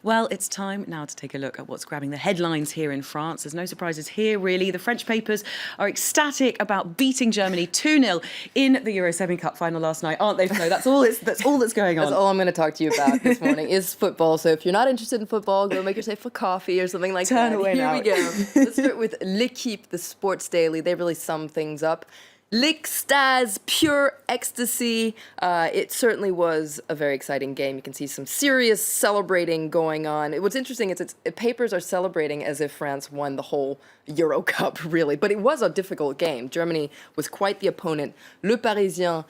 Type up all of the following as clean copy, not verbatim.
Well, it's time now to take a look at what's grabbing the headlines here in France. There's no surprises here, really. The French papers are ecstatic about beating Germany 2-0 in the Euro semi-cup final last night, aren't they, Flo? That's all that's going on. That's all I'm going to talk to you about this morning is football. So if you're not interested in football, go make yourself a coffee or something like that. Turn away now. Here we go. Let's start with L'Équipe, the sports daily. They really sum things up. L'ecstasy, pure ecstasy. It certainly was a very exciting game. You can see some serious celebrating going on. What's interesting is papers are celebrating as if France won the whole Euro Cup, really. But it was a difficult game. Germany was quite the opponent. Le Parisien,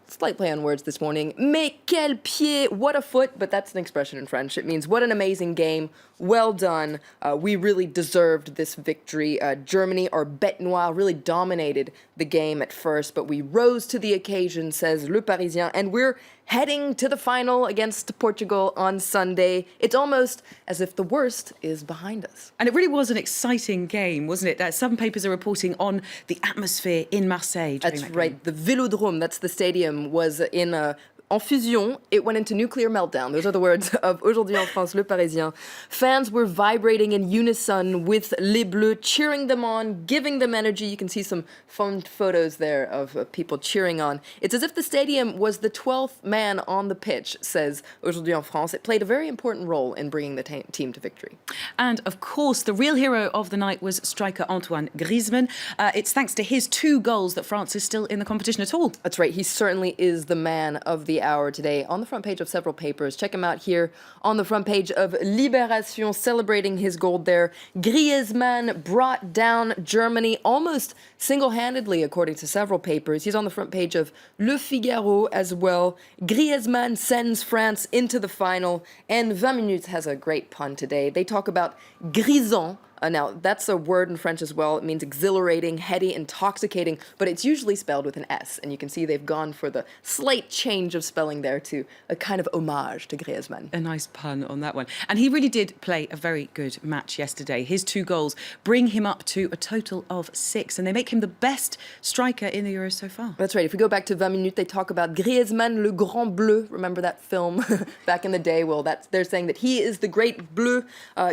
slight play on words this morning. Mais quel pied, what a foot. But that's an expression in French. It means what an amazing game. Well done. We really deserved this victory. Germany, our bête noire, really dominated the game at first, but we rose to the occasion, says Le Parisien, and we're heading to the final against Portugal on Sunday. It's almost as if the worst is behind us. And it really was an exciting game, wasn't it? Some papers are reporting on the atmosphere in Marseille. That's right. The Vélodrome, that's the stadium, was en fusion, it went into nuclear meltdown. Those are the words of Aujourd'hui en France, Le Parisien. Fans were vibrating in unison with Les Bleus, cheering them on, giving them energy. You can see some fun photos there of people cheering on. It's as if the stadium was the 12th man on the pitch, says Aujourd'hui en France. It played a very important role in bringing the team to victory. And, of course, the real hero of the night was striker Antoine Griezmann. It's thanks to his 2 goals that France is still in the competition at all. That's right. He certainly is the man of the hour today on the front page of several papers. Check him out here on the front page of Libération, celebrating his goal there. Griezmann brought down Germany almost single-handedly, according to several papers. He's on the front page of Le Figaro as well. Griezmann sends France into the final, and 20 Minutes has a great pun today. They talk about grisant. Now, that's a word in French as well. It means exhilarating, heady, intoxicating, but it's usually spelled with an S. And you can see they've gone for the slight change of spelling there to a kind of homage to Griezmann. A nice pun on that one. And he really did play a very good match yesterday. His 2 goals bring him up to a total of 6, and they make him the best striker in the Euros so far. That's right. If we go back to 20 Minutes, they talk about Griezmann, le grand bleu. Remember that film back in the day? Well, they're saying that he is the great bleu.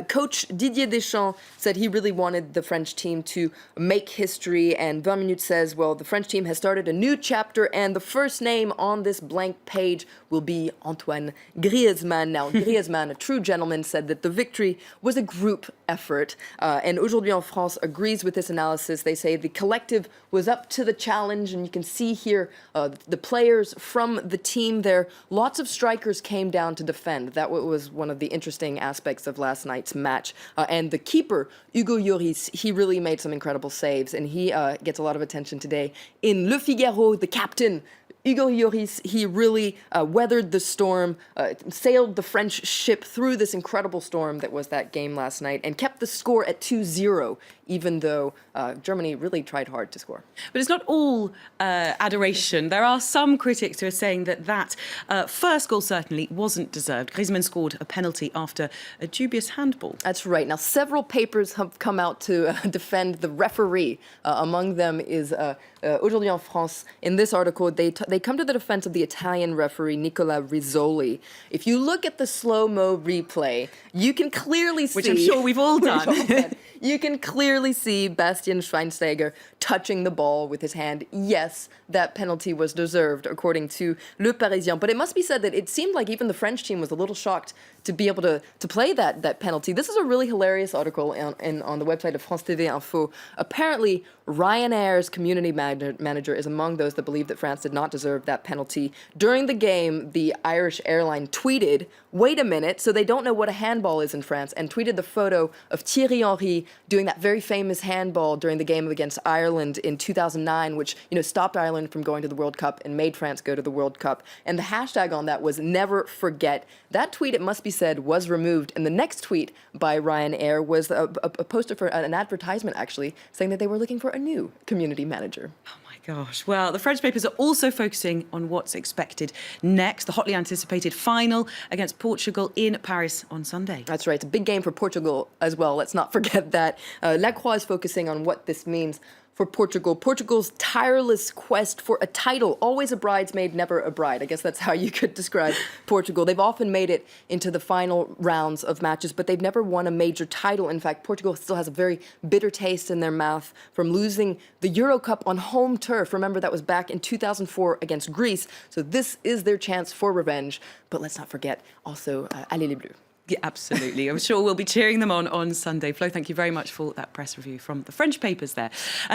Coach Didier Deschamps said he really wanted the French team to make history, and 20 Minutes says, well, the French team has started a new chapter, and the first name on this blank page will be Antoine Griezmann. Now, Griezmann, a true gentleman, said that the victory was a group effort, and Aujourd'hui en France agrees with this analysis. They say the collective was up to the challenge, and you can see here the players from the team there. Lots of strikers came down to defend. That was one of the interesting aspects of last night's match, and the keeper, Hugo Lloris, he really made some incredible saves, and he gets a lot of attention today. In Le Figaro, the captain, Hugo Lloris, he really weathered the storm, sailed the French ship through this incredible storm that was that game last night, and kept the score at 2-0, even though Germany really tried hard to score. But it's not all adoration. There are some critics who are saying that first goal certainly wasn't deserved. Griezmann scored a penalty after a dubious handball. That's right. Now, several papers have come out to defend the referee. Among them is Aujourd'hui en France. In this article, they come to the defense of the Italian referee, Nicola Rizzoli. If you look at the slow-mo replay, you can clearly see... Which I'm sure we've all done. You can clearly see Bastian Schweinsteiger touching the ball with his hand. Yes, that penalty was deserved, according to Le Parisien. But it must be said that it seemed like even the French team was a little shocked to be able to play that penalty. This is a really hilarious article on the website of France TV Info. Apparently, Ryanair's community manager is among those that believe that France did not deserve that penalty. During the game, the Irish airline tweeted, wait a minute, so they don't know what a handball is in France, and tweeted the photo of Thierry Henry doing that very famous handball during the game against Ireland in 2009, which stopped Ireland from going to the World Cup and made France go to the World Cup. And the hashtag on that was never forget. That tweet, it must be said, was removed. And the next tweet by Ryanair was a poster for an advertisement, actually, saying that they were looking for a new community manager. Oh my gosh. Well, the French papers are also focusing on what's expected next. The hotly anticipated final against Portugal in Paris on Sunday. That's right. It's a big game for Portugal as well. Let's not forget that. La Croix is focusing on what this means for Portugal. Portugal's tireless quest for a title, always a bridesmaid, never a bride. I guess that's how you could describe Portugal. They've often made it into the final rounds of matches, but they've never won a major title. In fact, Portugal still has a very bitter taste in their mouth from losing the Euro Cup on home turf. Remember, that was back in 2004 against Greece. So this is their chance for revenge. But let's not forget also, allez les Bleus. Yeah, absolutely. I'm sure we'll be cheering them on Sunday. Flo, thank you very much for that press review from the French papers there.